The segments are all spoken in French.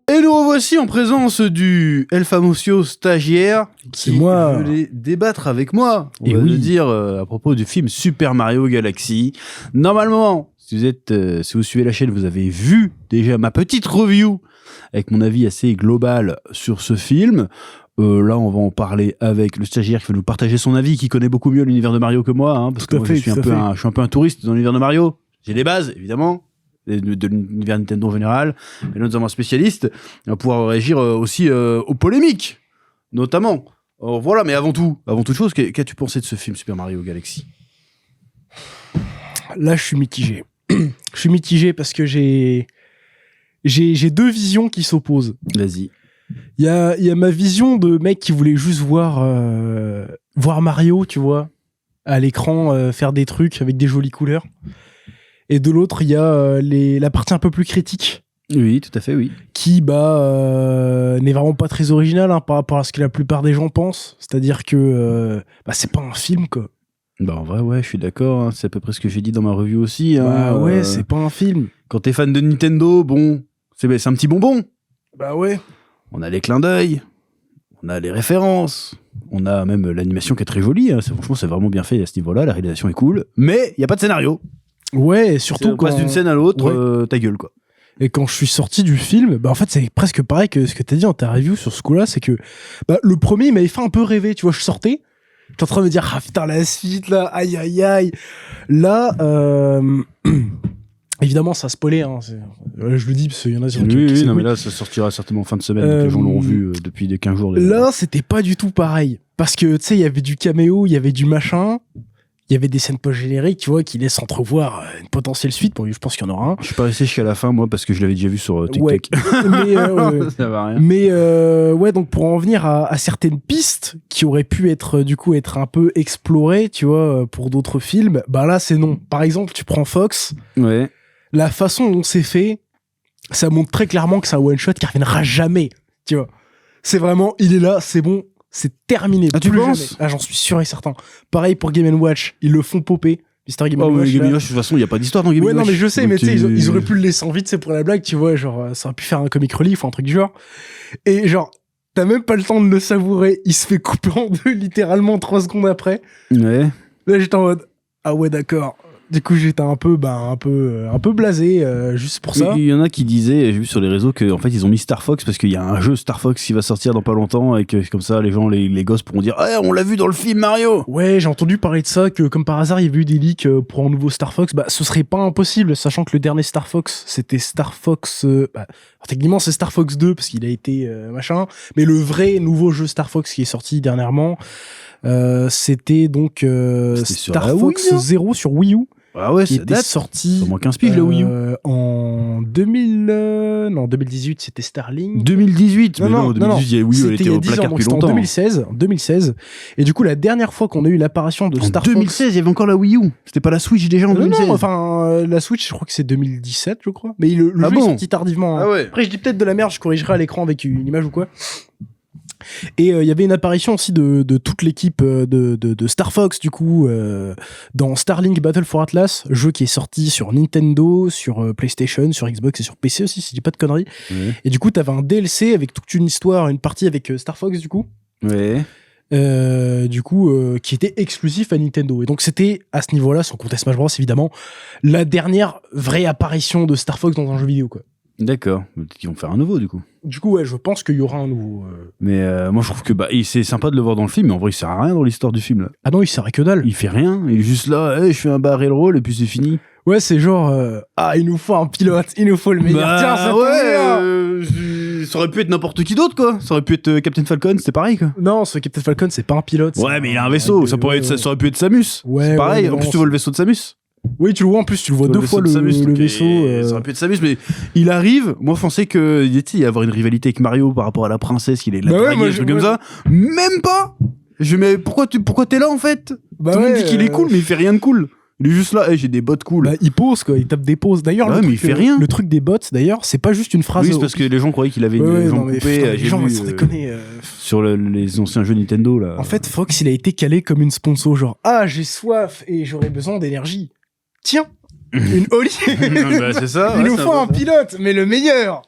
Et nous revoici en présence du El Famosio stagiaire C'est qui moi. voulait débattre avec moi, on Et va oui. le dire, à propos du film Super Mario Galaxy. Normalement, si vous suivez la chaîne, vous avez vu déjà ma petite review avec mon avis assez global sur ce film. Là, on va en parler avec le stagiaire qui va nous partager son avis, qui connaît beaucoup mieux l'univers de Mario que moi, hein, parce Tout que à moi, fait, je suis tout à fait. un peu un touriste dans l'univers de Mario. J'ai les bases, évidemment, de l'univers Nintendo en général, mais nous avons un spécialiste. On va pouvoir réagir aussi aux polémiques, notamment. Alors, voilà, mais avant toute chose, qu'as-tu pensé de ce film Super Mario Galaxy ? Là, je suis mitigé. Je suis mitigé parce que j'ai deux visions qui s'opposent. Vas-y. Il y a ma vision de mec qui voulait juste voir Mario, tu vois, à l'écran, faire des trucs avec des jolies couleurs. Et de l'autre, il y a la partie un peu plus critique Oui, tout à fait, oui. qui n'est vraiment pas très originale par rapport à ce que la plupart des gens pensent. C'est-à-dire que c'est pas un film, quoi. Bah en vrai, ouais, je suis d'accord. Hein. C'est à peu près ce que j'ai dit dans ma review aussi. Hein. Bah ouais, c'est pas un film. Quand t'es fan de Nintendo, bon, c'est un petit bonbon. Bah ouais. On a les clins d'œil, on a les références, on a même l'animation qui est très jolie. Hein. Franchement, c'est vraiment bien fait à ce niveau-là. La réalisation est cool, mais il y a pas de scénario. Ouais, et surtout On passe d'une scène à l'autre, ta gueule, quoi. Et quand je suis sorti du film, bah en fait c'est presque pareil que ce que t'as dit dans ta review sur ce coup-là, c'est que le premier il m'avait fait un peu rêver, tu vois, je sortais, j'étais en train de me dire ah putain la suite là, aïe aïe aïe. Là, évidemment ça spoilait, hein, je le dis parce qu'il y en a qui Oui, non mais là ça sortira certainement fin de semaine, donc les gens l'auront vu depuis des 15 jours. Là c'était pas du tout pareil, parce que tu sais il y avait du caméo, il y avait du machin. Il y avait des scènes post-génériques, tu vois, qui laissent entrevoir une potentielle suite. Bon, je pense qu'il y en aura un. Je suis pas resté jusqu'à la fin, moi, parce que je l'avais déjà vu sur TikTok. Ouais, mais, ouais. Ça va rien. Mais ouais, donc pour en venir à certaines pistes qui auraient pu être du coup être un peu explorées, tu vois, pour d'autres films, bah là c'est non. Par exemple, tu prends Fox, Ouais. la façon dont c'est fait, ça montre très clairement que c'est un one shot qui reviendra jamais, tu vois. C'est vraiment, il est là, c'est bon. C'est terminé. Ah, tu penses ? Jamais. Ah, j'en suis sûr et certain. Pareil pour Game & Watch, ils le font popper. Mister Game & Oh, Watch. mais Game & Watch, de toute façon, il n'y a pas d'histoire dans Game & Watch. Ouais, non, mais je sais, donc mais tu sais, ils auraient pu le laisser en vide, c'est pour la blague, tu vois, genre, ça aurait pu faire un comic relief ou un truc du genre. Et genre, t'as même pas le temps de le savourer, il se fait couper en deux, littéralement 3 secondes après. Ouais. Là, j'étais en mode, ah ouais, d'accord. Du coup, j'étais un peu blasé, juste pour ça. Il y en a qui disaient, j'ai vu sur les réseaux, qu'en fait, ils ont mis Star Fox parce qu'il y a un jeu Star Fox qui va sortir dans pas longtemps et que comme ça, les gens, les gosses pourront dire, ah, on l'a vu dans le film Mario. Ouais, j'ai entendu parler de ça, que comme par hasard, il y avait eu des leaks pour un nouveau Star Fox. Bah, ce serait pas impossible, sachant que le dernier Star Fox, c'était Star Fox... alors, techniquement, c'est Star Fox 2, parce qu'il a été machin. Mais le vrai nouveau jeu Star Fox qui est sorti dernièrement, c'était donc Star Fox 0 sur Wii U. Ah ouais, qui ça était date. sorti Au moins 15 piges, la Wii U. En 2018, c'était Starlink. 2018, mais non, 2018, il y a Wii U, elle était au 10 ans, placard donc depuis c'était longtemps. en 2016. Et du coup, la dernière fois qu'on a eu l'apparition de Star En 2016, il y avait encore la Wii U. C'était pas la Switch déjà en Fox... 2016. Non, enfin, la Switch, je crois que c'est 2017, je crois. Mais le Ah jeu bon est sorti tardivement. Hein. Ah ouais. Après, je dis peut-être de la merde, je corrigerai à l'écran avec une image ou quoi. Et il y avait une apparition aussi de toute l'équipe de Star Fox, du coup, dans Starlink Battle for Atlas, jeu qui est sorti sur Nintendo, sur PlayStation, sur Xbox et sur PC aussi, si je dis pas de conneries. Ouais. Et du coup, t'avais un DLC avec toute une histoire, une partie avec Star Fox, du coup. Ouais. Qui était exclusif à Nintendo. Et donc, c'était, à ce niveau-là, sans compter Smash Bros, évidemment, la dernière vraie apparition de Star Fox dans un jeu vidéo, quoi. D'accord. Ils vont faire un nouveau, du coup. Du coup, ouais, je pense qu'il y aura un nouveau... Mais moi, je trouve que c'est sympa de le voir dans le film, mais en vrai, il sert à rien dans l'histoire du film, là. Ah non, il servait que dalle. Il fait rien, il est juste là, hey, je fais un barrel roll et puis c'est fini. Ouais, c'est genre, il nous faut un pilote, il nous faut le meilleur. Tiens, ça ça aurait pu être n'importe qui d'autre, quoi. Ça aurait pu être Captain Falcon, c'était pareil, quoi. Non, ce Captain Falcon, c'est pas un pilote. Ouais, mais il a un vaisseau, ça aurait pu être Samus. Ouais, c'est pareil, ouais, en plus non, tu vois le vaisseau de Samus. Oui, tu le vois en plus, tu le vois deux fois le vaisseau. Ça aurait pu être Samus, mais il arrive. Moi, je pensais qu'il y avoir une rivalité avec Mario par rapport à la princesse, qu'il est là, un truc comme ça. Même pas. Mais pourquoi t'es là en fait? Tout le monde dit qu'il est cool, mais il fait rien de cool. Il est juste là, j'ai des bots cool. Bah, il pose, quoi, il tape des poses. D'ailleurs, ouais, mais il fait rien. Le truc des bots, d'ailleurs, c'est pas juste une phrase. Oui, c'est parce que les gens croyaient qu'il avait une jambe coupée. Les gens, sans déconner. Sur les anciens jeux Nintendo, là. En fait, Fox, il a été calé comme une sponsor, genre, j'ai soif et j'aurais besoin d'énergie. Tiens, une Oli. Bah, c'est ça. Il nous faut un pilote, mais le meilleur.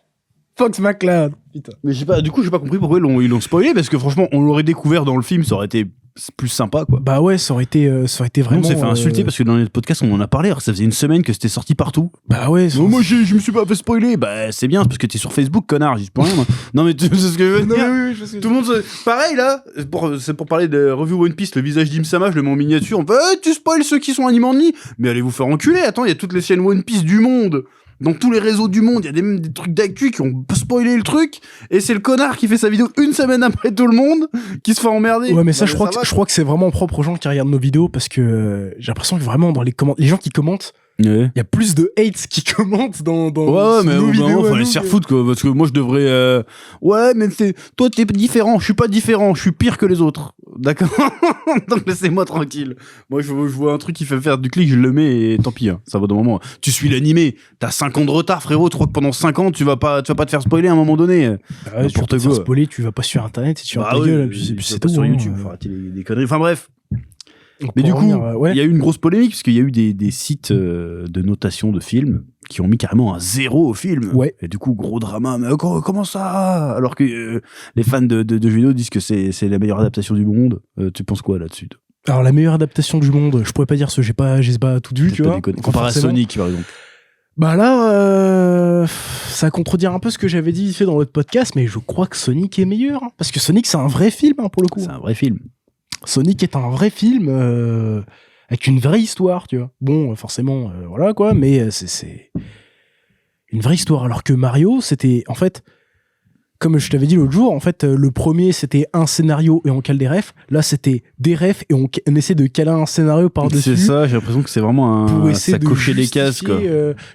Fox McCloud. Putain. Mais j'ai pas compris pourquoi ils l'ont spoilé, parce que franchement, on l'aurait découvert dans le film, ça aurait été plus sympa, quoi. Bah ouais, ça aurait été vraiment. On s'est fait insulter parce que dans les podcasts, on en a parlé, alors ça faisait une semaine que c'était sorti partout. Bah ouais. Non, moi, je me suis pas fait spoiler. Bah, c'est bien, parce que t'es sur Facebook, connard, j'y peux rien, moi. Non, mais tu sais ce que je veux dire. Oui, je sais. Tout le monde pareil, là, c'est pour parler de Review One Piece, le visage d'Imsama, je le mets en miniature, on fait, tu spoil ceux qui sont animés en nid. Mais allez vous faire enculer, attends, il y a toutes les chaînes One Piece du monde. Dans tous les réseaux du monde, il y a même des trucs d'actu qui ont spoilé le truc, et c'est le connard qui fait sa vidéo une semaine après tout le monde, qui se fait emmerder. Ouais, mais ça, je crois que c'est vraiment propre aux gens qui regardent nos vidéos, parce que j'ai l'impression que vraiment, dans les gens qui commentent, il y a plus de hate qui commentent dans ouais, mais nos vidéos. faut aller se faire foutre, quoi, parce que moi, je devrais, ouais, mais toi, t'es différent, je suis pas différent, je suis pire que les autres. D'accord? Donc, laissez-moi tranquille. Moi, je vois un truc qui fait faire du clic, je le mets, et tant pis, hein, ça va d'un moment. Tu suis l'animé, t'as 5 ans de retard, frérot, tu crois que pendant 5 ans, tu vas pas te faire spoiler à un moment donné. Ouais, pour te faire spoiler, tu vas pas sur internet, et tu vas ta gueule, puis c'est tout. Sur YouTube, faut arrêter des conneries. Enfin, bref. Mais du coup, il y a eu une grosse polémique, parce qu'il y a eu des sites de notation de films qui ont mis carrément un 0 au film. Ouais. Et du coup, gros drama. Mais comment ça? Alors que les fans de jeux vidéo disent que c'est la meilleure adaptation du monde. Tu penses quoi là-dessus? Alors, la meilleure adaptation du monde, je pourrais pas dire ce, j'ai pas tout vu, tu vois. Comparé à Sonic, par exemple. Bah là, ça contredire un peu ce que j'avais dit fait dans l'autre podcast, mais je crois que Sonic est meilleur. Hein, parce que Sonic, c'est un vrai film, hein, pour le coup. C'est un vrai film. Sonic est un vrai film avec une vraie histoire, tu vois. Bon, forcément, voilà quoi, mais c'est une vraie histoire. Alors que Mario, c'était en fait, comme je t'avais dit l'autre jour, en fait, le premier c'était un scénario et on cale des refs. Là, c'était des refs et on essaie de caler un scénario par-dessus. C'est ça, j'ai l'impression que c'est vraiment ça cocher des cases, quoi.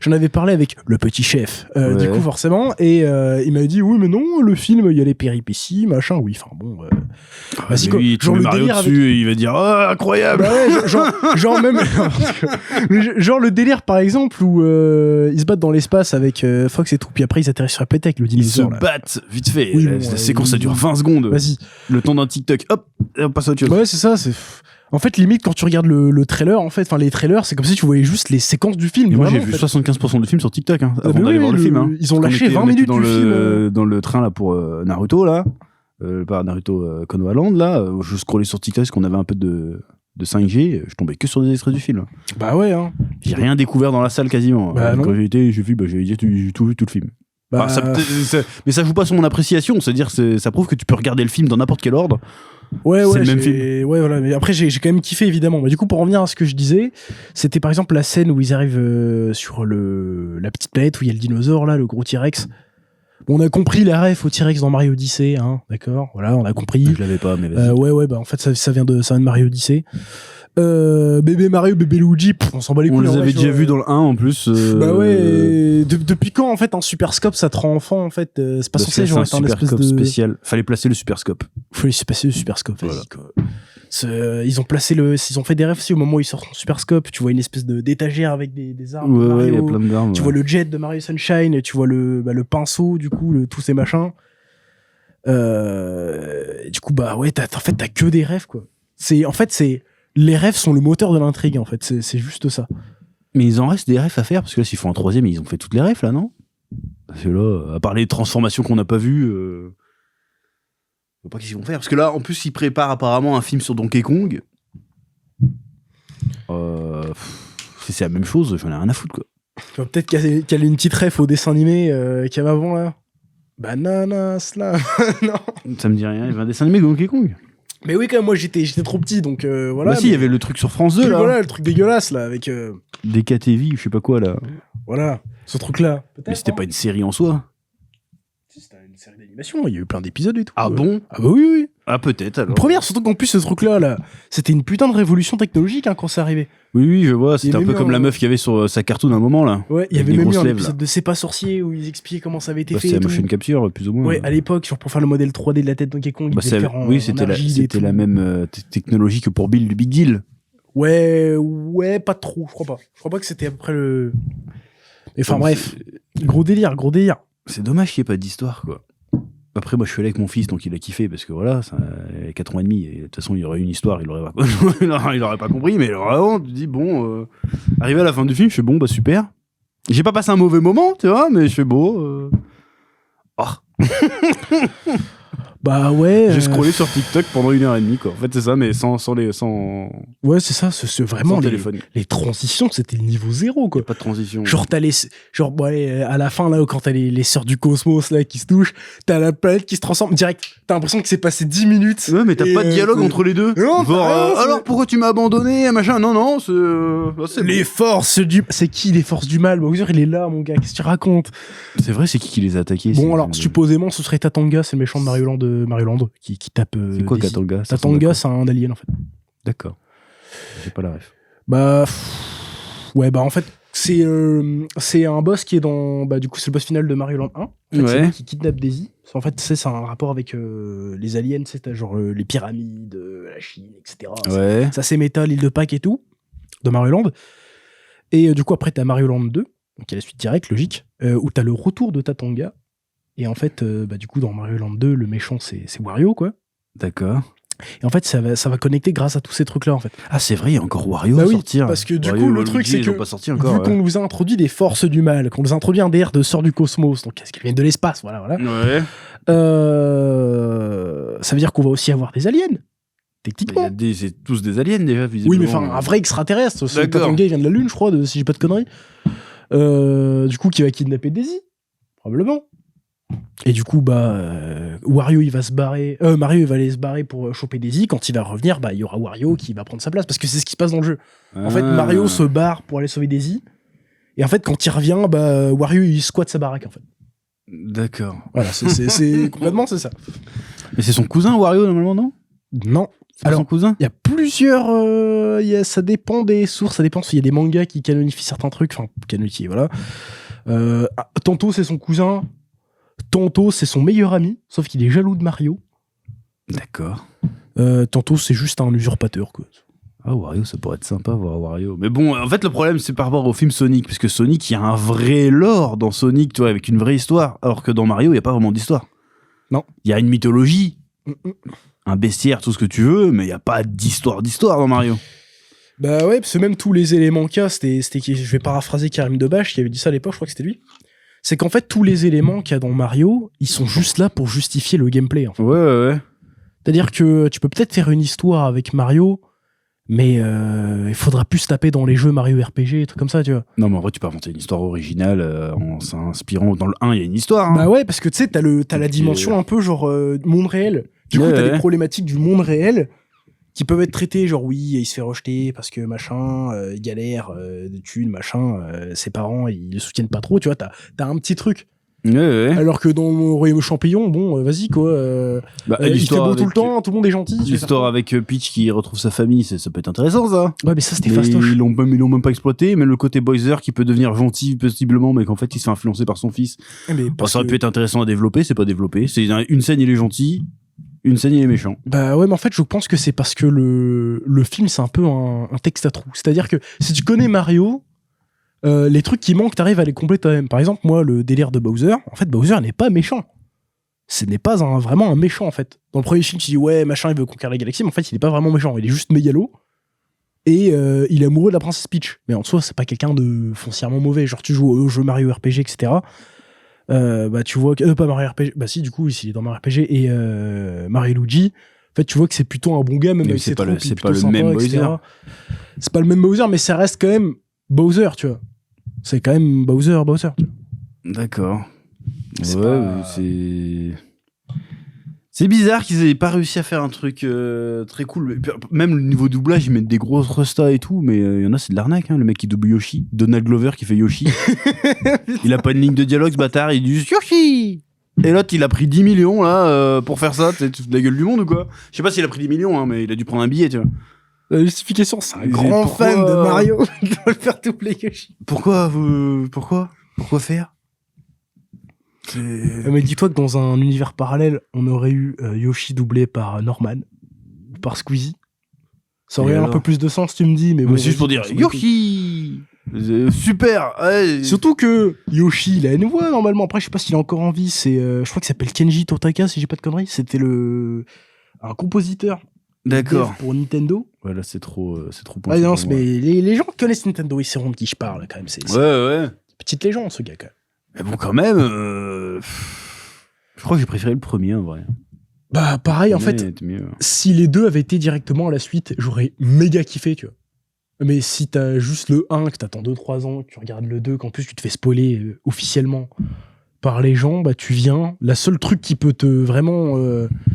J'en avais parlé avec le petit chef, du coup, forcément, et il m'avait dit, oui, mais non, le film, il y a les péripéties, machin, oui, enfin bon. Vas-y, lui, genre le Mario dessus, et il va dire, oh, incroyable! Bah ouais, genre même, genre le délire, par exemple, où ils se battent dans l'espace avec Fox et tout, puis après ils atterrissent sur la planète avec le dinosaure. Ils se battent vite fait. Oui, la séquence, ça dure 20 secondes. Vas-y. Le temps d'un TikTok. Hop, et on passe à autre chose. Ouais, c'est ça. En fait, limite, quand tu regardes le trailer, en fait, enfin, les trailers, c'est comme si tu voyais juste les séquences du film. Et moi, j'ai en vu fait. 75% du film sur TikTok, hein, avant d'aller voir le film. Hein. Ils ont lâché 20 minutes du film. Dans le train, là, pour Naruto, là. Pas Naruto Konoha Land, là. Je scrollais sur TikTok parce qu'on avait un peu de 5G. Je tombais que sur des extraits du film. Bah ouais, hein. J'ai rien découvert dans la salle quasiment. Quand j'ai vu tout le film. Bah, mais ça joue pas sur mon appréciation, c'est-à-dire ça prouve que tu peux regarder le film dans n'importe quel ordre. Ouais, c'est le même film. Ouais, voilà. Mais après, j'ai quand même kiffé, évidemment. Mais du coup, pour revenir à ce que je disais, c'était par exemple la scène où ils arrivent sur la petite planète où il y a le dinosaure, là, le gros T-Rex. Bon, on a compris la ref au T-Rex dans Mario Odyssey, hein, d'accord. Voilà, on a compris. Je l'avais pas, mais vas-y. Ouais, bah en fait, ça vient de Mario Odyssey. Bébé Mario, bébé Luigi, on s'en bat les couilles. On les avait déjà vus dans le 1 en plus. Bah ouais. Depuis quand en fait un super scope ça te rend enfant en fait c'est pas censé genre être un espèce de spécial. Fallait placer le super scope. Fallait placer le super scope. Voilà. Ils ont fait des rêves aussi au moment où ils sortent en super scope. Tu vois une espèce d'étagère avec des armes. Ouais, il y a plein d'armes. Tu vois le jet de Mario Sunshine. Tu vois le pinceau du coup tous ces machins. Du coup bah ouais t'as que des rêves quoi. Les rêves sont le moteur de l'intrigue, en fait. C'est juste ça. Mais il en reste des rêves à faire, parce que là, s'ils font un troisième, ils ont fait toutes les rêves, là, non? Parce que là, à part les transformations qu'on n'a pas vues, je sais pas qu'est-ce qu'ils vont faire. Parce que là, en plus, ils préparent apparemment un film sur Donkey Kong. C'est la même chose, j'en ai rien à foutre, quoi. Tu vas peut-être caler une petite ref au dessin animé qu'il y avait avant, là. Banana Slam. Non. Ça me dit rien, il y avait un dessin animé de Donkey Kong. Mais oui, quand même, moi j'étais trop petit, donc voilà. Bah si, il y avait le truc sur France 2, là. Voilà, le truc dégueulasse, là, avec... DKTV, je sais pas quoi, là. Voilà, ce truc-là. Mais c'était pas une série en soi. C'était une série d'animation, il y a eu plein d'épisodes et tout. Ah bon? Ah bah oui. Ah peut-être, alors. Première, surtout qu'en plus, ce truc-là, là, c'était une putain de révolution technologique, hein, quand c'est arrivé. Oui, je vois, c'était un peu comme la meuf qu'il y avait sur sa cartoon à un moment, là. Ouais, il y avait même eu un épisode de C'est pas sorcier où ils expliquaient comment ça avait été fait. C'était la motion capture, plus ou moins. Ouais, à l'époque, genre pour faire le modèle 3D de la tête de Donkey Kong, oui, c'était la même technologie que pour Bill du Big Deal. Ouais, pas trop, je crois pas. Je crois pas que c'était à peu près le... Enfin bref, gros délire. C'est dommage qu'il n'y ait pas d'histoire, quoi. Après, moi, je suis allé avec mon fils, donc il a kiffé, parce que voilà, ça, 4 ans et demi, et de toute façon, il y aurait une histoire, il aurait pas compris, mais vraiment, tu dis, bon, arrivé à la fin du film, je fais, bon, bah super. J'ai pas passé un mauvais moment, tu vois, mais je fais, bon, Ah. Bah ouais. J'ai scrollé sur TikTok pendant 1h30, quoi. En fait, c'est ça, mais sans Ouais, c'est ça. C'est vraiment téléphone. les transitions, c'était le niveau 0, quoi. Pas de transition. Genre, à la fin, là, quand t'as les sœurs du cosmos, là, qui se touchent, t'as la planète qui se transforme direct. T'as l'impression que c'est passé 10 minutes. Ouais, mais t'as pas de dialogue entre les deux. Non, Genre, alors pourquoi tu m'as abandonné, machin. Non, c'est les bon. forces du... C'est qui les forces du mal? Bowser, il est là, mon gars. Qu'est-ce que tu racontes? C'est vrai, c'est qui les a attaqués? Bon, alors, supposément, ce serait Tatanga, c'est le méchant de Mario Land, qui tape... C'est quoi Daisy. Tatanga? Tatanga, c'est un alien, en fait. D'accord. J'ai pas la ref. Bah... Ouais, bah, en fait, c'est un boss qui est dans... Bah, du coup, c'est le boss final de Mario Land 1. En fait, Ouais. c'est lui qui kidnappe Daisy. En fait, c'est un rapport avec les aliens, c'est genre les pyramides, la Chine, etc. Ouais. Ça, c'est méta, l'île de Pâques et tout, de Mario Land. Et du coup, après, t'as Mario Land 2, donc il y a la suite directe, logique, où t'as le retour de Tatanga. Et en fait, bah, du coup, dans Mario Land 2, le méchant, c'est Wario, quoi. D'accord. Et en fait, ça va connecter grâce à tous ces trucs-là, en fait. Ah, c'est vrai, il y a encore Wario Bah à oui, sortir. parce que du Wario, coup, le Luigi, truc, c'est ils ont que pas sorti encore. vu Ouais. qu'on nous a introduit des forces du mal, qu'on nous a introduit un DR de sort du cosmos, donc qu'est-ce qui vient de l'espace, voilà. Ouais. Ça veut dire qu'on va aussi avoir des aliens, techniquement. C'est tous des aliens déjà, visiblement. Oui, mais enfin, un vrai extraterrestre. Ce D'accord. Tatanga, il vient de la Lune, je crois, si j'ai pas de conneries. Du coup, qui va kidnapper Daisy, probablement. Et du coup, bah, Wario, il va se barrer. Mario, il va aller se barrer pour choper Daisy. Quand il va revenir, bah, il y aura Wario qui va prendre sa place, parce que c'est ce qui se passe dans le jeu. En fait, Mario se barre pour aller sauver Daisy. Et en fait, quand il revient, bah, Wario, il squatte sa baraque, en fait. D'accord. Voilà, c'est complètement, c'est ça. Mais c'est son cousin, Wario, normalement, non? Non. C'est pas Alors, son cousin? il y a plusieurs. Ça dépend des sources, ça dépend s'il y a des mangas qui canonifient certains trucs. Enfin, canonifient, voilà. Tantôt, c'est son cousin. Tantôt, c'est son meilleur ami. Sauf qu'il est jaloux de Mario. D'accord. Tantôt, c'est juste un usurpateur, quoi. Ah, Wario, ça pourrait être sympa, voir Wario. Mais bon, en fait, le problème, c'est par rapport au film Sonic. Parce que Sonic, il y a un vrai lore dans Sonic, tu vois, avec une vraie histoire. Alors que dans Mario, il n'y a pas vraiment d'histoire. Non. Il y a une mythologie, un bestiaire, tout ce que tu veux, mais il n'y a pas d'histoire dans Mario. Bah ouais, parce que même tous les éléments qu'il y a, je vais paraphraser Karim Debache qui avait dit ça à l'époque, je crois que c'était lui. C'est qu'en fait, tous les éléments qu'il y a dans Mario, ils sont juste là pour justifier le gameplay, en fait. Ouais. C'est-à-dire que tu peux peut-être faire une histoire avec Mario, mais il faudra plus se taper dans les jeux Mario RPG et trucs comme ça, tu vois. Non, mais en vrai, tu peux inventer une histoire originale en s'inspirant. Dans le 1, il y a une histoire. Hein. Bah ouais, parce que tu sais, t'as la dimension un peu genre monde réel. Du coup, t'as les problématiques du monde réel qui peuvent être traitées, genre oui, il se fait rejeter parce que machin, il galère de thunes, machin, ses parents, ils le soutiennent pas trop, tu vois, t'as un petit truc. Ouais. Alors que dans le Royaume Champignon, bon, vas-y quoi. Il fait beau tout le temps, tout le monde est gentil. L'histoire avec Peach qui retrouve sa famille, ça peut être intéressant, ça. Ouais, mais ça c'était Mais fastoche. ils l'ont même pas exploité, mais le côté Bowser qui peut devenir gentil possiblement, mais qu'en fait il se fait influencer par son fils. Mais Bon, ça aurait pu être intéressant à développer, c'est pas développé. C'est une scène il est gentil, une scène il est méchant. Bah ouais, mais en fait je pense que c'est parce que le film c'est un peu un texte à trous. C'est-à-dire que si tu connais Mario, les trucs qui manquent, t'arrives à les combler toi-même. Par exemple, moi, le délire de Bowser, en fait, Bowser n'est pas méchant. Ce n'est pas vraiment un méchant, en fait. Dans le premier film, tu dis, ouais, machin, il veut conquérir la galaxie, mais en fait, il est pas vraiment méchant. Il est juste mégalo. Et il est amoureux de la princesse Peach. Mais en soi, c'est pas quelqu'un de foncièrement mauvais. Genre, tu joues au jeu Mario RPG, etc. Bah, tu vois que. Pas Mario RPG. Bah, si, du coup, il est dans Mario RPG et Mario Luigi. En fait, tu vois que c'est plutôt un bon gars, même avec ses troupes, il est plutôt sympa, même etc. Bowser. C'est pas le même Bowser, mais ça reste quand même Bowser, tu vois. C'est quand même Bowser, tu vois. D'accord. C'est Ouais, pas- c'est bizarre qu'ils aient pas réussi à faire un truc très cool. Même le niveau doublage, ils mettent des grosses restas et tout, mais il y en a, c'est de l'arnaque. Hein. Le mec qui double Yoshi, Donald Glover qui fait Yoshi. Il a pas une ligne de dialogue, ce bâtard, il dit juste Yoshi. Et l'autre, il a pris 10 millions là pour faire ça. Tu te fous de la gueule du monde ou quoi? Je sais pas s'il a pris 10 millions, hein, mais il a dû prendre un billet, tu vois. La justification, c'est un Mais grand pourquoi fan de Mario. Il doit le faire doubler Yoshi. Pourquoi faire? Mais dis-toi que dans un univers parallèle, on aurait eu Yoshi doublé par Norman, ou par Squeezie. Ça aurait Et un alors peu plus de sens, tu me dis, mais bon. C'est juste pour dire vas-y, on s'en bat les Yoshi. Super. Ouais. couilles. Surtout que Yoshi, il a une voix normalement. Après, je sais pas s'il est encore en vie. Je crois qu'il s'appelle Kenji Totaka, si j'ai pas de conneries. C'était un compositeur. D'accord. Pour Nintendo. Voilà, c'est trop Ouais, pointu non, pour moi. mais les gens qui connaissent Nintendo, ils sauront de qui je parle quand même. C'est Ouais. une petite légende, ce gars, quand même. Mais bon, quand même. Je crois que j'ai préféré le premier, en vrai. Bah, pareil, en Le fait, premier était mieux. si les deux avaient été directement à la suite, j'aurais méga kiffé, tu vois. Mais si t'as juste le 1, que t'attends 2-3 ans, que tu regardes le 2, qu'en plus tu te fais spoiler officiellement par les gens, bah tu viens. La seule truc qui peut te vraiment...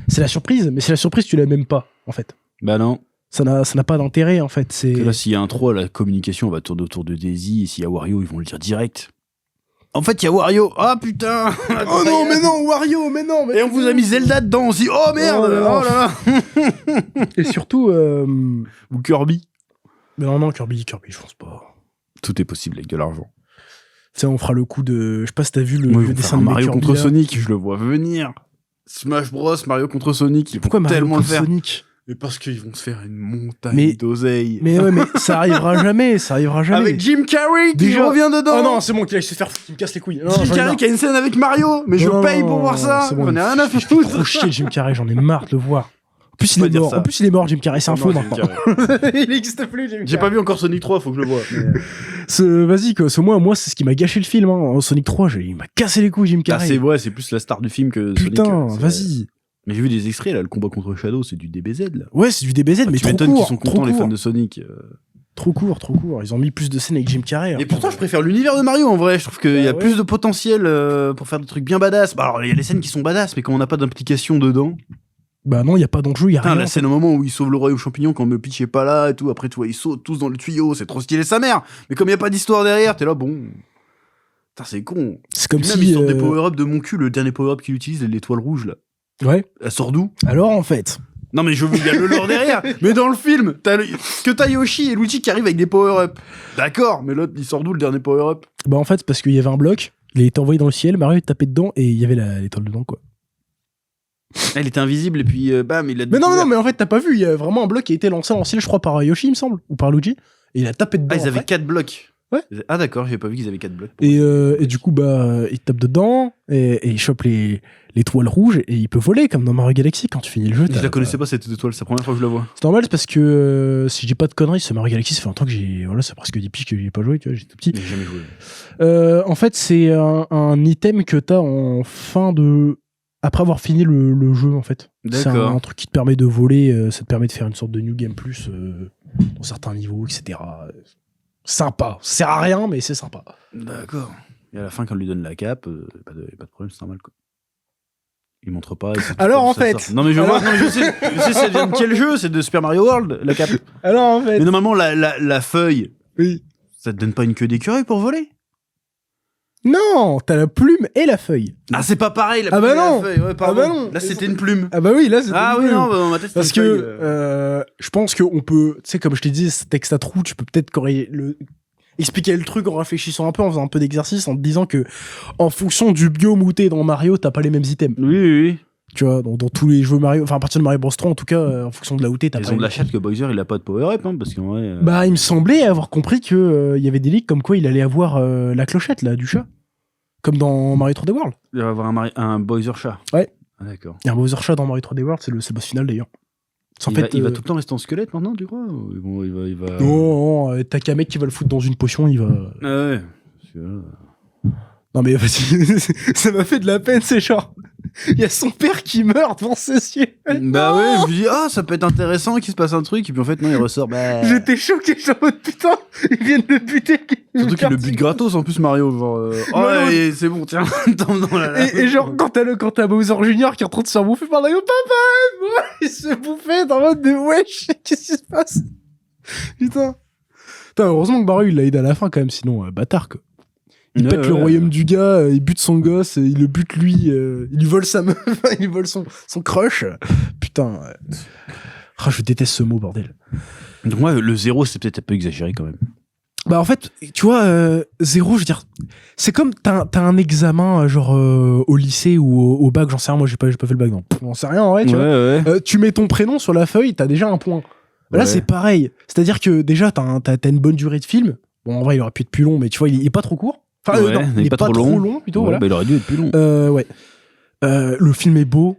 c'est la surprise, mais c'est la surprise, tu l'as même pas, en fait. Bah non. Ça n'a pas d'intérêt, en fait. C'est... Parce que là, s'il y a un 3, la communication va tourner autour de Daisy, et s'il y a Wario, ils vont le dire direct. En fait, il y a Wario. Ah putain. Oh non, mais non, Wario, mais non. Mais Et on vous a mis Zelda dedans aussi. Oh merde. Oh là là. Oh là là. Et surtout... Ou Kirby. Mais non, Kirby, je pense pas. Tout est possible avec de l'argent. Tu sais, on fera le coup de... Je sais pas si t'as vu Moi, ils le vont dessin faire un de Mario Kirby, contre là. Sonic, je le vois venir. Smash Bros, Mario contre Sonic, ils Pourquoi vont Mario tellement contre le faire. Sonic? Mais parce qu'ils vont se faire une montagne Mais- d'oseille. Mais ouais, mais ça arrivera jamais, ça arrivera jamais. Avec Jim Carrey qui Déjà- revient dedans. Oh non, c'est bon, qu'il aille se faire foutre, il me casse les couilles. Non, Jim j'en ai Carrey marre. qui a une scène avec Mario, mais je Non, paye pour voir ça. c'est bon, J'en ai rien à trop foutre. chier Jim Carrey, j'en ai marre de le voir. En plus, il Faut est pas dire mort. ça. En plus, il est mort, Jim Carrey, c'est un faux Non, Jim maintenant. Carrey. Il n'existe plus, Jim J'ai Carrey. pas vu encore Sonic 3, faut que je le voie. Vas-y, quoi. Moi, c'est ce qui m'a gâché le film. Hein. Sonic 3, il m'a cassé les couilles, Jim Ah, Carrey. c'est vrai, c'est plus la star du film que Putain, Sonic. C'est- vas-y. Mais j'ai vu des extraits là, le combat contre Shadow, c'est du DBZ là. Ouais, c'est du DBZ, mais tu trop m'étonnes court. qu'ils sont trop contents les court. fans de Sonic. Trop court. Ils ont mis plus de scènes avec Jim Carrey. Et pourtant, je préfère l'univers de Mario en vrai. Je trouve qu'il y a ouais. plus de potentiel pour faire des trucs bien badass. Bah, alors, il y a les scènes qui sont badass, mais quand on n'a pas d'implication dedans. Bah non, il y a pas d'enjeu, il y a Putain, rien. la scène au moment où il sauve le royaume champignon quand Peach est pas là et tout. Après, tu vois, ils sautent tous dans le tuyau. C'est trop stylé sa mère. Mais comme il y a pas d'histoire derrière, t'es là, bon. Putain, c'est con. C'est comme Puis si. même, ils sortent des power-up de mon cul. Le dernier power-up qu'il utilise, l'étoile rouge là. Ouais. Elle sort d'où? Alors, en fait. Non, mais il y a le lore derrière. Mais dans le film, t'as Yoshi et Luigi qui arrivent avec des power-up. D'accord, mais l'autre, il sort d'où le dernier power-up? Bah en fait, parce qu'il y avait un bloc, il a été envoyé dans le ciel, Mario est tapé dedans et il y avait l'étoile dedans, quoi. Elle était invisible et puis bam, il a Mais non, découvert. mais en fait, t'as pas vu, il y a vraiment un bloc qui a été lancé dans le ciel, je crois, par Yoshi, il me semble, ou par Luigi, et il a tapé dedans. Ah, ils avaient après. 4 blocs. Ouais. Ah, d'accord, j'avais pas vu qu'ils avaient 4 blocs. Et du coup, bah, il tape dedans, et il chope l'étoile rouge, et il peut voler, comme dans Mario Galaxy, quand tu finis le jeu. Je la connaissais pas cette étoile, c'est la première fois que je la vois. C'est normal, c'est parce que, si j'ai pas de conneries, ce Mario Galaxy, ça fait longtemps que voilà, c'est presque 10 piges que j'ai pas joué, tu vois, j'étais petit. J'ai jamais joué. En fait, c'est un item que t'as en fin de... Après avoir fini le jeu, en fait. C'est D'accord. un truc qui te permet de voler, ça te permet de faire une sorte de New Game Plus dans certains niveaux, etc. Sympa. Ça sert à rien, mais c'est sympa. D'accord. Et à la fin, quand on lui donne la cape, pas de problème, c'est normal quoi. Il montre pas. il sait pas Alors, d'où en ça fait- sort. Non, mais je vois, non, je sais ça vient de quel jeu? C'est de Super Mario World, la cape. Alors, en fait... Mais normalement, la feuille, Oui. ça te donne pas une queue d'écureuil pour voler? Non, t'as la plume et la feuille. Ah, c'est pas pareil, la Ah bah plume et la non. feuille. Ouais, pardon. Ah bah non. Là, c'était une plume. Ah bah oui, là, c'est... Ah oui, non, dans ma tête, c'était Parce une que feuille, je pense qu'on peut, tu sais, comme je t'ai dit, ce texte à trous, tu peux peut-être expliquer le truc en réfléchissant un peu, en faisant un peu d'exercice, en te disant que en fonction du biome où t'es dans Mario, t'as pas les mêmes items. Oui. Tu vois, dans tous les jeux Mario, enfin à partir de Mario Bros 3 en tout cas, en fonction de là où t'es, t'as Ils pas ont les de la mêmes. chatte que Bowser, il a pas de power-up, hein, parce qu'en vrai. Bah, il me semblait avoir compris que il y avait des leaks comme quoi il allait avoir la clochette là du chat, comme dans Mario 3D World. Il va y avoir un Bowser chat. Ouais. Ah, d'accord. Il y a un Bowser chat dans Mario 3D World, c'est le boss final d'ailleurs. C'est en fait, Il va tout le temps rester en squelette maintenant, tu crois? Ou il va... non, t'as qu'un mec qui va le foutre dans une potion, il va. Ah ouais. Parce que là- Non mais vas-y, ça m'a fait de la peine, c'est genre, il y a son père qui meurt devant ses yeux. Bah ouais, je me dis, ah, ça peut être intéressant qu'il se passe un truc, et puis en fait, non, il ressort. Bah... J'étais choqué, genre, putain, ils viennent de buter. Surtout qu'il le bute gratos en plus, Mario. Genre, oh, Non, non. allez, c'est bon, tiens. Et genre, quand t'as Bowser Junior qui est en train de se faire bouffer par Mario, papa, il se bouffait dans le mode de wesh, qu'est-ce qui se passe? Putain. Putain, heureusement que Mario il l'a aidé à la fin quand même, sinon, bâtard quoi. Il pète le royaume du gars, il bute son gosse, il le bute lui, il lui vole sa meuf, il lui vole son crush. Putain. Ah, je déteste ce mot, bordel. Donc, moi, le 0, c'est peut-être un peu exagéré quand même. Bah, en fait, tu vois, 0, je veux dire, c'est comme t'as un examen, genre, au lycée ou au bac, j'en sais rien, moi j'ai pas fait le bac, non. J'en sais rien, en vrai, tu vois. Ouais. Tu mets ton prénom sur la feuille, t'as déjà un point. Là, Ouais. c'est pareil. C'est-à-dire que déjà, t'as une bonne durée de film. Bon, en vrai, il aurait pu être plus long, mais tu vois, il est pas trop court. Enfin, non, il est pas trop long, plutôt, Ouais, voilà. bah, il aurait dû être plus long. Ouais. Le film est beau.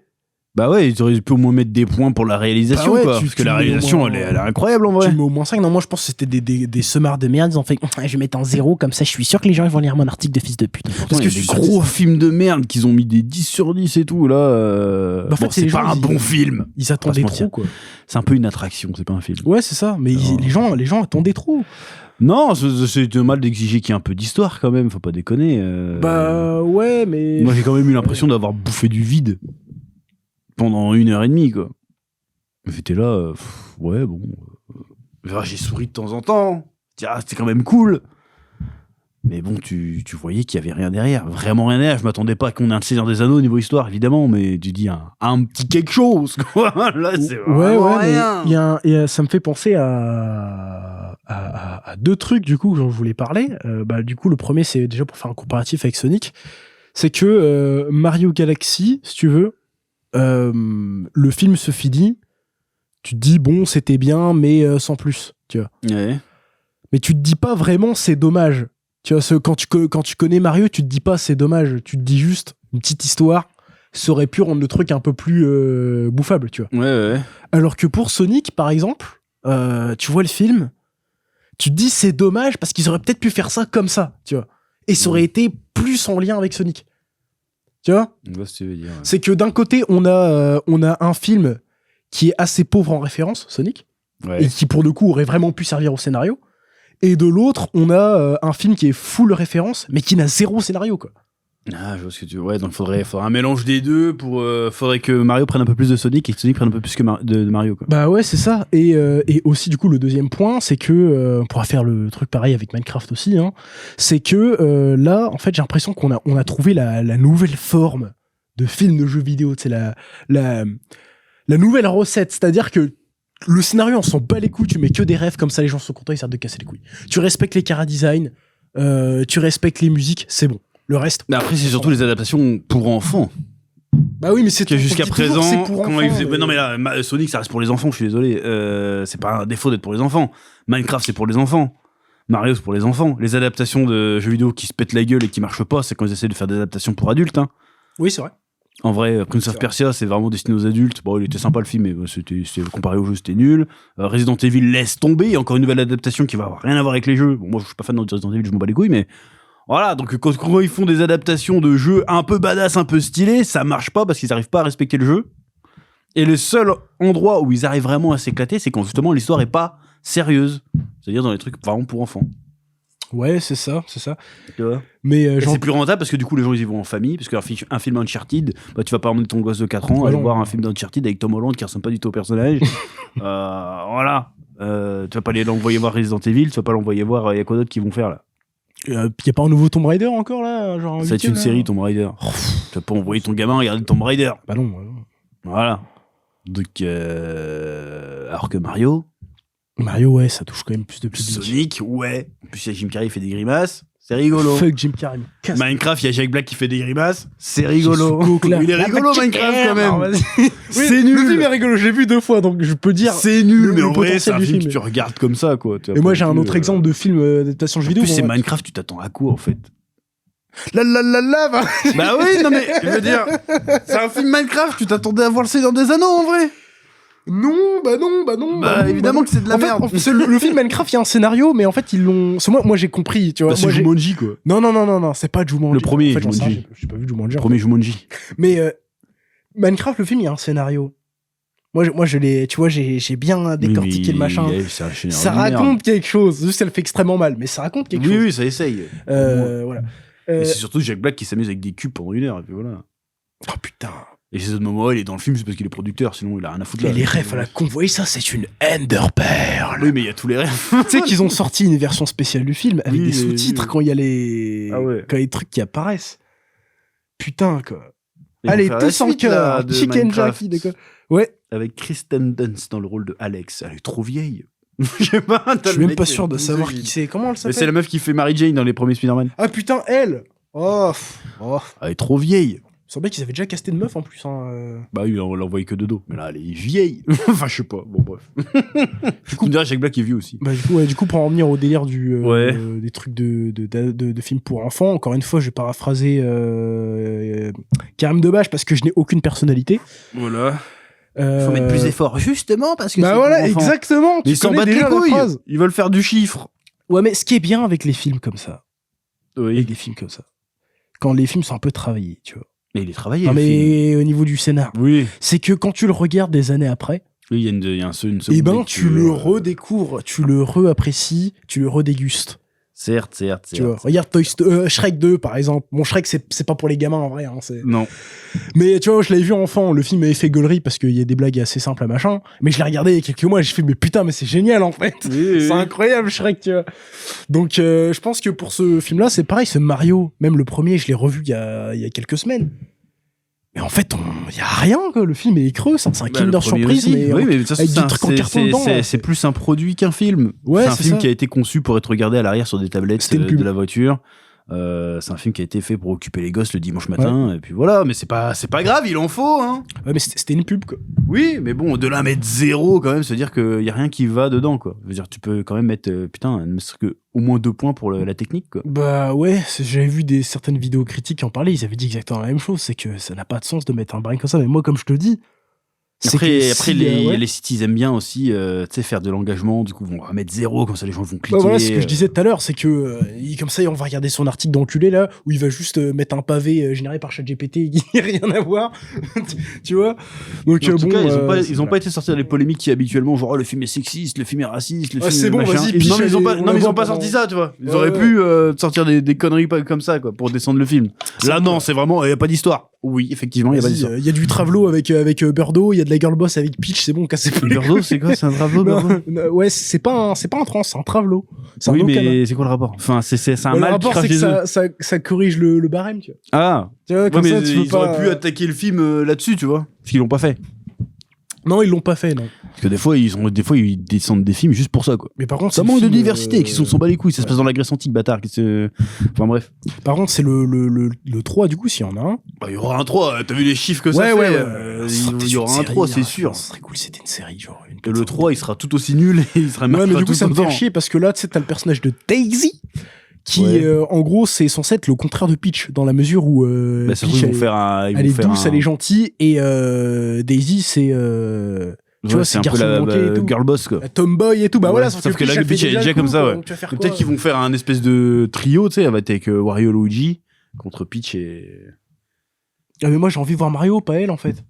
Bah ouais, ils auraient pu au moins mettre des points pour la réalisation, Bah ouais, quoi. tu- Parce que tu la mets au réalisation, moins, elle est incroyable en vrai. Tu mets au moins 5. Non, moi je pense que c'était des semards de merde. Ils ont fait je vais mettre en 0, comme ça je suis sûr que les gens ils vont lire mon article de fils de pute. Parce que je des suis gros films de merde qu'ils ont mis des 10 sur 10 et tout, là. Bah, en fait, bon, c'est c'est les pas gens, un bon film. Ils attendaient Pas se trop, mentir. quoi. C'est un peu une attraction, c'est pas un film. Ouais, c'est ça. Mais Non. les gens attendaient trop. Non, c'est mal d'exiger qu'il y ait un peu d'histoire quand même, faut pas déconner. Bah ouais, mais. Moi j'ai quand même eu l'impression d'avoir bouffé du vide pendant 1h30, quoi. J'étais là, ouais, bon. J'ai souri de temps en temps. Ah, c'était quand même cool. Mais bon, tu voyais qu'il y avait rien derrière. Vraiment rien derrière. Je m'attendais pas qu'on ait un Seigneur des Anneaux au niveau histoire, évidemment. Mais tu dis un petit quelque chose, quoi. Là, c'est vraiment rien. Mais ça me fait penser à 2 trucs, du coup, dont je voulais parler. Du coup, le premier, c'est déjà pour faire un comparatif avec Sonic. C'est que Mario Galaxy, si tu veux, le film se finit. Tu te dis, bon, c'était bien, mais sans plus, tu vois. Ouais. Mais tu te dis pas vraiment, c'est dommage. Tu vois, quand tu connais Mario, tu te dis pas, c'est dommage. Tu te dis juste, une petite histoire, ça aurait pu rendre le truc un peu plus bouffable, tu vois. Ouais. Alors que pour Sonic, par exemple, tu vois le film, tu te dis, c'est dommage parce qu'ils auraient peut-être pu faire ça comme ça, tu vois. Et ça aurait été plus en lien avec Sonic. Tu vois ? Je vois ce que tu veux dire. Ouais. C'est que d'un côté, on a un film qui est assez pauvre en référence, Sonic, Ouais. et qui pour le coup aurait vraiment pu servir au scénario. Et de l'autre, on a un film qui est full référence, mais qui n'a 0 scénario, quoi. Ah, je vois ce que tu veux. Ouais, donc faudrait un mélange des deux pour. Faudrait que Mario prenne un peu plus de Sonic et que Sonic prenne un peu plus de Mario, quoi. Bah ouais, c'est ça. Et aussi, du coup, le deuxième point, c'est que, on pourra faire le truc pareil avec Minecraft aussi, hein, c'est que là, en fait, j'ai l'impression qu'on a trouvé la nouvelle forme de film de jeu vidéo, tu sais, la nouvelle recette. C'est-à-dire que le scénario, on s'en bat les couilles, tu mets que des rêves, comme ça les gens sont contents, ils s'arrêtent de casser les couilles. Tu respectes les chara-design, tu respectes les musiques, c'est bon. Le reste. Mais après, c'est surtout les adaptations pour enfants. Bah oui, mais c'est Que jusqu'à présent, comment ils faisaient. mais... Non, mais là, Sonic, ça reste pour les enfants, je suis désolé. C'est pas un défaut d'être pour les enfants. Minecraft, c'est pour les enfants. Mario, c'est pour les enfants. Les adaptations de jeux vidéo qui se pètent la gueule et qui marchent pas, c'est quand ils essaient de faire des adaptations pour adultes, hein. Oui, c'est vrai. En vrai, Prince of Persia, c'est vraiment destiné aux adultes. Bon, il était sympa le film, mais c'était comparé au jeu, c'était nul. Resident Evil laisse tomber, encore une nouvelle adaptation qui va avoir rien à voir avec les jeux. Bon, moi, je suis pas fan de Resident Evil, je m'en bats les couilles, mais voilà. Donc, quand ils font des adaptations de jeux un peu badass, un peu stylés, ça marche pas parce qu'ils arrivent pas à respecter le jeu. Et le seul endroit où ils arrivent vraiment à s'éclater, c'est quand justement l'histoire est pas sérieuse. C'est-à-dire dans les trucs vraiment pour enfants. Ouais, c'est ça. Tu vois. Mais Et c'est plus rentable parce que du coup les gens ils y vont en famille, parce qu'un film Uncharted, bah, tu vas pas emmener ton gosse de 4 ans aller voir un film d'Uncharted avec Tom Holland qui ressemble pas du tout au personnage. Voilà. Tu vas pas aller l'envoyer voir Resident Evil, tu vas pas l'envoyer voir, y a quoi d'autre qu'ils vont faire là. y a pas un nouveau Tomb Raider encore là, genre Ça va être une série Tomb Raider. Tu vas pas envoyer ton gamin regarder Tomb Raider. Bah non. Voilà. Donc alors que Mario, Ouais, ça touche quand même plus de public. Sonic, ouais. En plus, il y a Jim Carrey qui fait des grimaces. C'est rigolo. Fuck Jim Carrey. Minecraft, il y a Jack Black qui fait des grimaces. C'est rigolo. Il Il est rigolo, Minecraft, quand même. C'est nul. Le film est rigolo, je l'ai vu 2 fois, donc je peux dire. C'est nul, le mais en vrai, c'est potentiel un du film que film. tu regardes comme ça, quoi. Et moi, j'ai un autre exemple de film d'adaptation de jeux En vidéo. plus, c'est bon, Minecraft, tu t'attends à quoi, en fait? La bah. Bah oui, non, mais je veux dire, c'est un film Minecraft, tu t'attendais à voir le Seigneur des Anneaux, en vrai. Non. Bah évidemment que c'est de la merde. Le film Minecraft, il y a un scénario, mais en fait, ils l'ont. Moi, j'ai compris, tu vois. Bah, c'est moi, Jumanji, quoi. Non, c'est pas Jumanji. Le premier, en fait, j'en sais Jumanji. rien, j'ai pas vu Jumanji. Le premier Jumanji. Mais Minecraft, le film, il y a un scénario. Moi, je l'ai, tu vois, j'ai bien décortiqué le machin. Ça raconte quelque chose. Juste, elle fait extrêmement mal, mais ça raconte quelque chose. Oui, ça essaye. Voilà. Et c'est surtout Jack Black qui s'amuse avec des cubes pendant 1 heure, et puis voilà. Oh putain. Et Jason Momoa, il est dans le film, c'est parce qu'il est producteur, sinon il a rien à foutre là. Et les refs à la con, vous voyez ça, c'est une Ender Pearl. Oui, mais il y a tous les refs. Tu sais qu'ils ont sorti une version spéciale du film avec Oui, des sous-titres oui. quand il y a les quand il y a les trucs qui apparaissent. Putain quoi. Allez, tous en cœur. Chicken Jackie, d'accord. Ouais. Avec Kristen Dunst dans le rôle de Alex. Elle est trop vieille. Je sais pas. Je suis même pas sûr de savoir qui c'est. Comment elle Mais s'appelle? c'est la meuf qui fait Mary Jane dans les premiers Spider-Man. Ah putain, elle. Oh. Elle est trop vieille. Il semblait qu'ils avaient déjà casté une meuf en plus. Bah oui, on l'envoyait que de dos. Mais là, elle est vieille. Enfin, je sais pas. Bon, bref. Du coup, Jack Black est vieux aussi. Bah, du coup, pour en venir au délire Ouais. des trucs de films pour enfants, encore une fois, je vais paraphraser Karim Debache parce que je n'ai aucune personnalité. Voilà. Faut mettre plus d'efforts. Justement, parce que Bah c'est voilà, pour enfants. exactement. Mais ils s'en battent les couilles. Ils veulent faire du chiffre. Ouais, mais ce qui est bien avec les films comme ça, Oui. avec des films comme ça, quand les films sont un peu travaillés, tu vois. Mais il est travaillé. Non, le film. mais au niveau du scénar, Oui. c'est que quand tu le regardes des années après, Oui, il y a une seconde eh ben, lecture. tu le redécouvres, tu le réapprécies, tu le redégustes. Certes. Tu vois, regarde Shrek 2 par exemple. Bon, Shrek c'est pas pour les gamins en vrai. Non. Mais tu vois, je l'avais vu enfant. Le film m'avait fait gaulerie parce qu'il y a des blagues assez simples à machin. Mais je l'ai regardé il y a quelques mois. Et j'ai fait mais putain, mais c'est génial en fait. Oui. C'est incroyable Shrek. Tu vois. Donc je pense que pour ce film-là, c'est pareil. Ce Mario, même le premier, je l'ai revu il y a quelques semaines. Mais en fait, il y a rien quoi. Le film est creux. C'est un Kinder Surprise, mais oui, mais de toute façon, avec du truc en carton dedans. c'est plus un produit qu'un film. Ouais, c'est un c'est film ça. qui a été conçu pour être regardé à l'arrière sur des tablettes C'était une pub. de la voiture. C'est un film qui a été fait pour occuper les gosses le dimanche matin. Et puis voilà, mais c'est pas grave, il en faut. Hein. Ouais, mais c'était une pub quoi. Oui, mais bon, de là à mettre 0 quand même, se dire qu'il y a rien qui va dedans quoi. Je veux dire, tu peux quand même mettre putain, ne serait-ce que au moins 2 points pour la technique quoi. Bah ouais, j'avais vu certaines vidéos critiques qui en parlaient, ils avaient dit exactement la même chose, c'est que ça n'a pas de sens de mettre un brin comme ça, mais moi comme je te dis... Après, si, les sites ils aiment bien aussi tu sais, faire de l'engagement, du coup on va mettre 0 comme ça les gens vont cliquer. Ouais, voilà ce que je disais tout à l'heure, c'est que comme ça on va regarder son article d'enculé là, où il va juste mettre un pavé généré par ChatGPT qui n'a rien à voir, tu vois. Donc En tout bon, cas, ils ont pas été sortis dans les polémiques qui habituellement genre oh, le film est sexiste, le film est raciste, le film c'est est bon, machin. vas-y, Non mais ils ont pas pendant- sorti ça, tu vois. Ils Ouais, auraient ouais. pu sortir des conneries pas comme ça quoi pour descendre le film. Là non, c'est vraiment il y a pas d'histoire. Oui, effectivement, il y a pas d'histoire. il y a du Travelo avec Birdo, il y a de la girl boss avec Peach, c'est bon, cassez pas les Birdo, c'est quoi? C'est un Travelo, Non, Birdo? non, ouais, c'est pas un trans, c'est un Travelo. C'est un Oui, aucun- mais c'est quoi le rapport? Enfin, c'est un le mal qui rapport, crache c'est que des œufs. ça corrige le barème, tu vois. Ah, Tu vois, ouais, comme mais ça, tu peux ils pas... auraient pu attaquer le film là-dessus, tu vois. Parce qu'ils l'ont pas fait. Non, ils l'ont pas fait, non. Parce que des fois, ils descendent des films juste pour ça, quoi. Mais par contre, Ça c'est manque le de film, diversité, qui s'en bat les couilles. Ça se passe dans la Grèce antique, bâtard. Enfin bref. Par contre, c'est le 3, du coup, s'il y en a un. Bah, il y aura un 3, t'as vu les chiffres que ça fait il y aura un 3, c'est sûr. Ce serait cool, c'était une série, genre. Et le 3, il sera tout aussi nul et il sera même Ouais, mais pas du coup, tout ça me fait autant. chier parce que là, tu sais, t'as le personnage de Daisy qui, Ouais. en gros, c'est censé être le contraire de Peach dans la mesure où Bah, ça se Peach, trouve, ils vont faire un. elle est douce, elle est gentille et Daisy, c'est tu vois, c'est un peu garçon la manqué et tout. girl boss, quoi. la tomboy et tout. Bah Ouais, voilà, sauf que là, elle fait Peach, elle est déjà le comme coup, ça, quoi. ouais. Donc, tu vas faire Peut-être quoi qu'ils vont faire un espèce de trio, tu sais, avec Wario et Luigi contre Peach et. Ah, mais moi, j'ai envie de voir Mario, pas elle, en fait.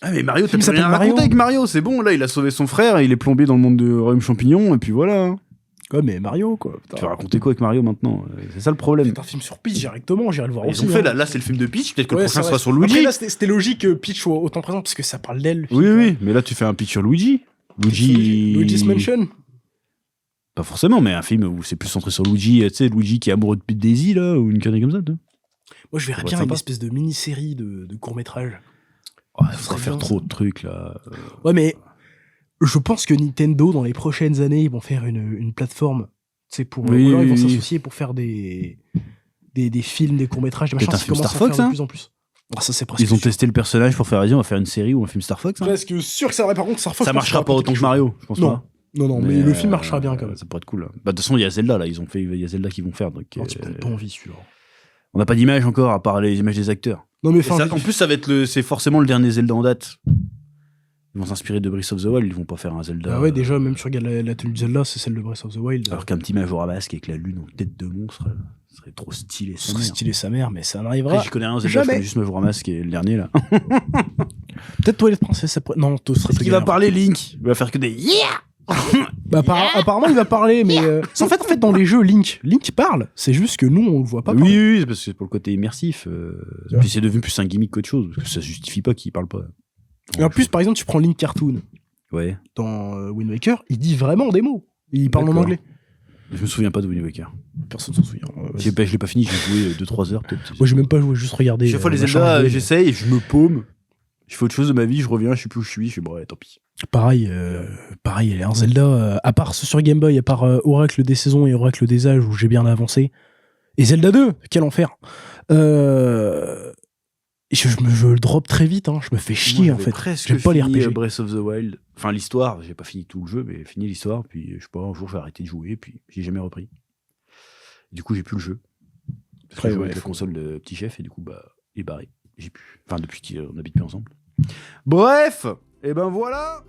Ah, mais Mario, Le film t'as rien à s'appelle raconter Mario. avec Mario, c'est bon, là, il a sauvé son frère, il est plombé dans le monde de Royaume Champignon, et puis voilà. hein. Ouais, mais Mario, quoi. Tu vas raconter quoi avec Mario maintenant? C'est ça le problème. C'est un film sur Peach directement, j'irai le voir Ils aussi. ont fait, hein. là, c'est le film de Peach, peut-être que Ouais, le prochain c'est sera vrai. sur Luigi. Après, là, c'était logique que Peach soit autant présent parce que ça parle d'elle. le film, Oui, quoi. oui, mais là, tu fais un Peach sur Luigi. Luigi's Mansion. Pas forcément, mais un film où c'est plus centré sur Luigi, tu sais, Luigi qui est amoureux de Daisy, là, ou une connerie comme ça, tu vois. Moi, je verrais Ça bien va être une sympa. espèce de mini-série de court-métrage. Oh, Ça ça serait va faire bien, trop de trucs, là. Ouais, mais je pense que Nintendo, dans les prochaines années, ils vont faire une plateforme. Tu sais, pour. Oui, ou alors ils vont oui, oui. s'associer pour faire des films, des courts-métrages, des Peut-être machins. un Ils film commencent à Star en Fox, faire hein. de plus en plus. Ah, ça, c'est presque Ils ont sûr. testé le personnage pour faire, vas-y, on va faire une série ou un film Star Fox. hein. Presque sûr que ça aurait, par contre, Star Fox. Ça marchera pas autant que Mario, je pense Non. pas. Non, mais le film marchera bien quand même. Ça pourrait être cool. Bah, de toute façon, il y a Zelda, là. Il y a Zelda qui vont faire. Donc, Non, tu prends pas envie, celui-là. on n'a pas d'image encore, à part les images des acteurs. Non, mais Et enfin. ça, en plus, ça va être c'est forcément le dernier Zelda en date. Ils vont s'inspirer de Breath of the Wild, ils vont pas faire un Zelda. Ah ouais, déjà, même tu regardes la tenue de Zelda, c'est celle de Breath of the Wild. Alors qu'un petit Majora Mask avec la lune en tête de monstre, ça serait trop stylé. Ce serait stylé sa mère, mais ça n'arrivera. Après, je connais rien Zelda, je jamais. connais juste Majora Mask et le dernier là. Peut-être Toilette Princesse, ça pourrait. Non, toi, ce serait Il va parler Link, il va faire que des yeah. Bah, apparemment, il va parler, mais. En fait, dans les jeux, Link parle. C'est juste que nous, on le voit pas Oui, parler. oui, c'est parce que c'est pour le côté immersif. Puis c'est devenu plus un gimmick qu'autre chose, parce que ça justifie pas qu'il parle pas. Et en plus, par exemple, tu prends Link Cartoon Ouais. dans Wind Waker, il dit vraiment des mots. Il parle en D'accord. anglais. Je me souviens pas de Wind Waker. Personne s'en souvient. Je l'ai pas fini, j'ai joué 2-3 heures peut-être. Moi, j'ai même pas joué, juste regardé. Chaque fois les machin Zelda, vidéo. j'essaye et je me paume. Je fais autre chose de ma vie, je reviens, je sais plus où je suis, je fais bon, ouais, tant pis. Pareil, un Zelda, à part ceux sur Game Boy, à part Oracle des saisons et Oracle des âges où j'ai bien avancé. Et Zelda 2, quel enfer. je le drop très vite, hein. Je me fais chier, Moi, en j'avais fait. presque J'aime pas les fini RPG. Breath of the Wild. Enfin, l'histoire, j'ai pas fini tout le jeu, mais fini l'histoire, puis je sais pas, un jour j'ai arrêté de jouer, puis j'ai jamais repris. Du coup, j'ai plus le jeu. Parce Après, que je jouais ouais, avec la faut- console de petit chef, et du coup, bah, il est barré. J'ai plus. Enfin, depuis qu'on habite plus ensemble. Bref, et ben voilà.